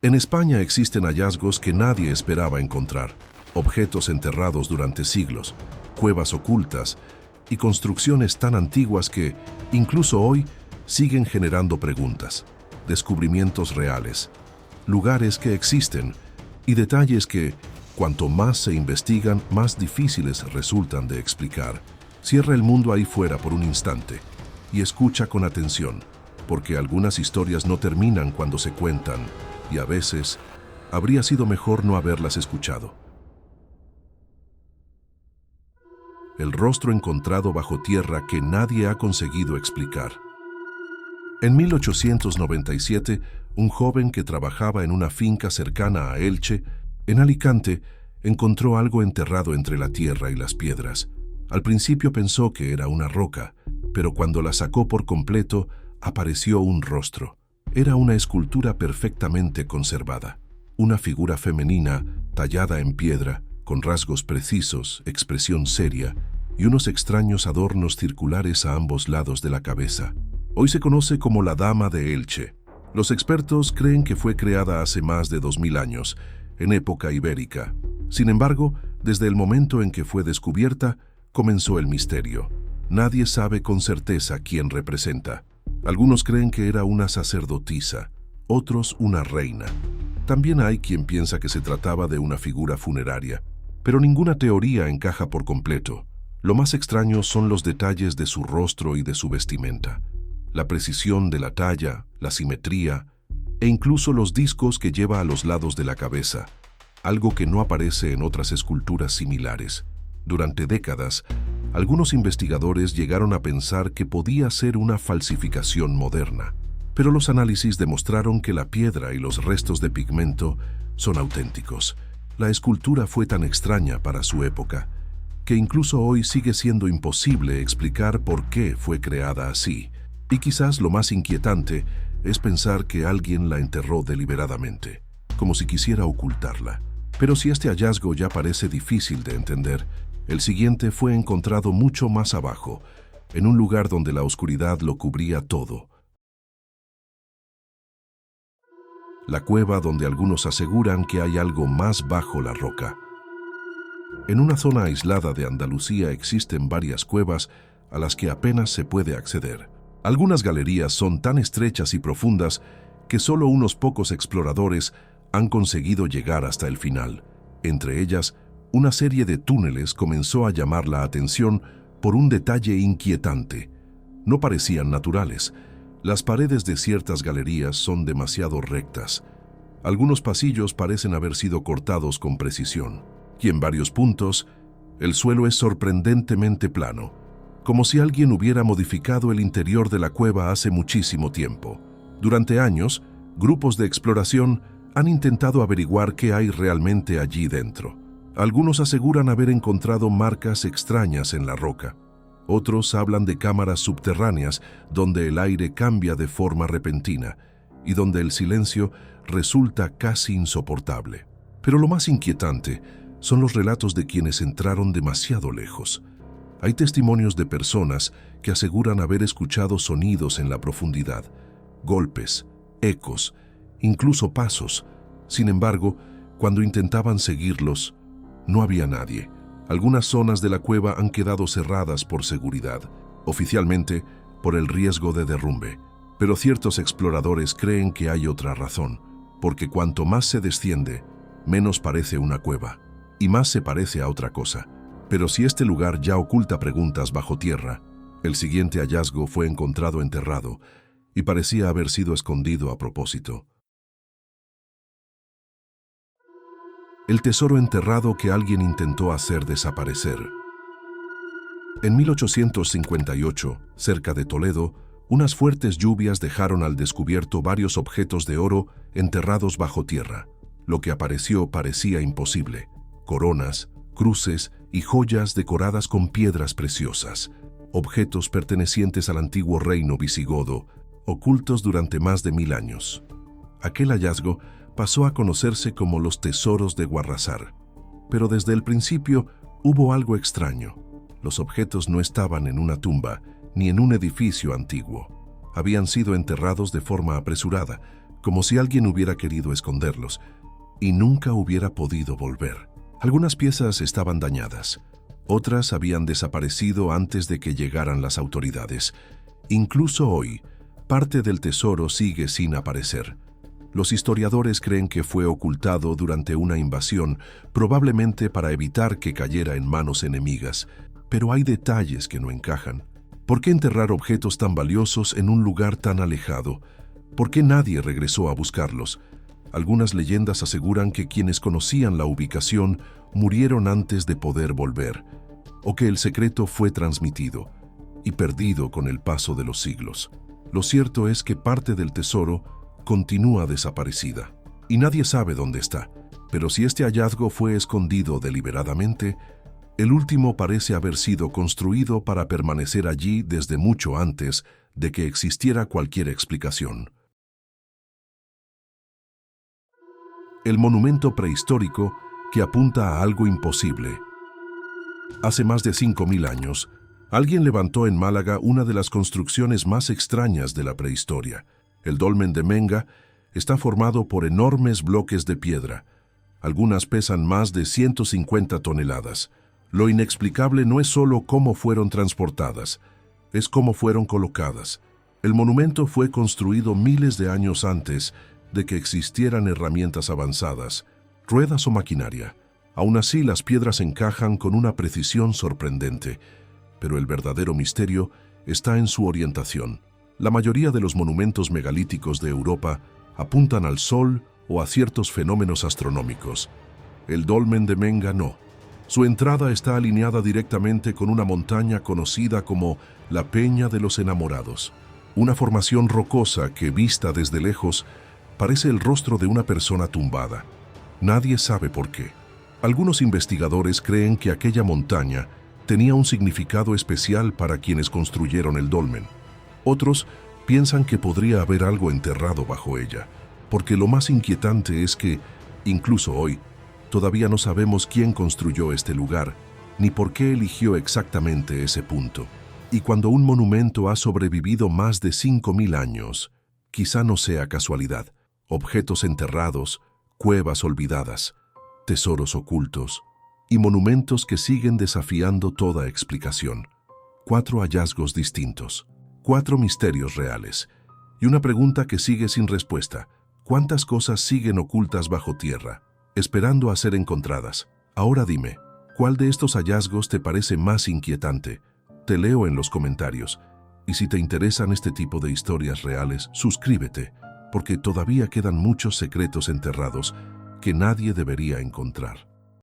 En España existen hallazgos que nadie esperaba encontrar, objetos enterrados durante siglos, cuevas ocultas y construcciones tan antiguas que, incluso hoy, siguen generando preguntas, descubrimientos reales, lugares que existen y detalles que, cuanto más se investigan, más difíciles resultan de explicar. Cierra el mundo ahí fuera por un instante y escucha con atención, porque algunas historias no terminan cuando se cuentan y a veces habría sido mejor no haberlas escuchado. El rostro encontrado bajo tierra que nadie ha conseguido explicar. En 1897, un joven que trabajaba en una finca cercana a Elche, en Alicante, encontró algo enterrado entre la tierra y las piedras. Al principio pensó que era una roca, pero cuando la sacó por completo, apareció un rostro. Era una escultura perfectamente conservada. Una figura femenina, tallada en piedra, con rasgos precisos, expresión seria y unos extraños adornos circulares a ambos lados de la cabeza. Hoy se conoce como la Dama de Elche. Los expertos creen que fue creada hace más de 2000 años, en época ibérica. Sin embargo, desde el momento en que fue descubierta, comenzó el misterio. Nadie sabe con certeza quién representa. Algunos creen que era una sacerdotisa, otros una reina. También hay quien piensa que se trataba de una figura funeraria, pero ninguna teoría encaja por completo. Lo más extraño son los detalles de su rostro y de su vestimenta. La precisión de la talla, la simetría e incluso los discos que lleva a los lados de la cabeza, algo que no aparece en otras esculturas similares. Durante décadas, algunos investigadores llegaron a pensar que podía ser una falsificación moderna, pero los análisis demostraron que la piedra y los restos de pigmento son auténticos. La escultura fue tan extraña para su época que incluso hoy sigue siendo imposible explicar por qué fue creada así. Y quizás lo más inquietante es pensar que alguien la enterró deliberadamente, como si quisiera ocultarla. Pero si este hallazgo ya parece difícil de entender, el siguiente fue encontrado mucho más abajo, en un lugar donde la oscuridad lo cubría todo. La cueva donde algunos aseguran que hay algo más bajo la roca. En una zona aislada de Andalucía existen varias cuevas a las que apenas se puede acceder. Algunas galerías son tan estrechas y profundas que solo unos pocos exploradores han conseguido llegar hasta el final. Entre ellas, una serie de túneles comenzó a llamar la atención por un detalle inquietante. No parecían naturales. Las paredes de ciertas galerías son demasiado rectas. Algunos pasillos parecen haber sido cortados con precisión. Y en varios puntos, el suelo es sorprendentemente plano, como si alguien hubiera modificado el interior de la cueva hace muchísimo tiempo. Durante años, grupos de exploración han intentado averiguar qué hay realmente allí dentro. Algunos aseguran haber encontrado marcas extrañas en la roca. Otros hablan de cámaras subterráneas donde el aire cambia de forma repentina y donde el silencio resulta casi insoportable. Pero lo más inquietante son los relatos de quienes entraron demasiado lejos. Hay testimonios de personas que aseguran haber escuchado sonidos en la profundidad, golpes, ecos, incluso pasos. Sin embargo, cuando intentaban seguirlos, no había nadie. Algunas zonas de la cueva han quedado cerradas por seguridad, oficialmente por el riesgo de derrumbe. Pero ciertos exploradores creen que hay otra razón, porque cuanto más se desciende, menos parece una cueva, y más se parece a otra cosa. Pero si este lugar ya oculta preguntas bajo tierra, el siguiente hallazgo fue encontrado enterrado y parecía haber sido escondido a propósito. El tesoro enterrado que alguien intentó hacer desaparecer. En 1858, cerca de Toledo, unas fuertes lluvias dejaron al descubierto varios objetos de oro enterrados bajo tierra. Lo que apareció parecía imposible: coronas, cruces y joyas decoradas con piedras preciosas, objetos pertenecientes al antiguo reino visigodo, ocultos durante más de 1000 años. Aquel hallazgo pasó a conocerse como los tesoros de Guarrasar. Pero desde el principio hubo algo extraño. Los objetos no estaban en una tumba ni en un edificio antiguo. Habían sido enterrados de forma apresurada, como si alguien hubiera querido esconderlos y nunca hubiera podido volver. Algunas piezas estaban dañadas, otras habían desaparecido antes de que llegaran las autoridades. Incluso hoy, parte del tesoro sigue sin aparecer. Los historiadores creen que fue ocultado durante una invasión, probablemente para evitar que cayera en manos enemigas. Pero hay detalles que no encajan. ¿Por qué enterrar objetos tan valiosos en un lugar tan alejado? ¿Por qué nadie regresó a buscarlos? Algunas leyendas aseguran que quienes conocían la ubicación murieron antes de poder volver, o que el secreto fue transmitido y perdido con el paso de los siglos. Lo cierto es que parte del tesoro continúa desaparecida y nadie sabe dónde está. Pero si este hallazgo fue escondido deliberadamente, el último parece haber sido construido para permanecer allí desde mucho antes de que existiera cualquier explicación. El monumento prehistórico que apunta a algo imposible. Hace más de 5000 años, alguien levantó en Málaga una de las construcciones más extrañas de la prehistoria. El dolmen de Menga está formado por enormes bloques de piedra. Algunas pesan más de 150 toneladas. Lo inexplicable no es solo cómo fueron transportadas, es cómo fueron colocadas. El monumento fue construido miles de años antes de que existieran herramientas avanzadas, ruedas o maquinaria. Aún así, las piedras encajan con una precisión sorprendente, pero el verdadero misterio está en su orientación. La mayoría de los monumentos megalíticos de Europa apuntan al Sol o a ciertos fenómenos astronómicos. El dolmen de Menga no. Su entrada está alineada directamente con una montaña conocida como la Peña de los Enamorados, una formación rocosa que, vista desde lejos, parece el rostro de una persona tumbada. Nadie sabe por qué. Algunos investigadores creen que aquella montaña tenía un significado especial para quienes construyeron el dolmen. Otros piensan que podría haber algo enterrado bajo ella, porque lo más inquietante es que, incluso hoy, todavía no sabemos quién construyó este lugar, ni por qué eligió exactamente ese punto. Y cuando un monumento ha sobrevivido más de 5000 años, quizá no sea casualidad. Objetos enterrados, cuevas olvidadas, tesoros ocultos y monumentos que siguen desafiando toda explicación. 4 hallazgos distintos, 4 misterios reales y una pregunta que sigue sin respuesta. ¿Cuántas cosas siguen ocultas bajo tierra, esperando a ser encontradas? Ahora dime, ¿cuál de estos hallazgos te parece más inquietante? Te leo en los comentarios. Y si te interesan este tipo de historias reales, suscríbete, porque todavía quedan muchos secretos enterrados que nadie debería encontrar.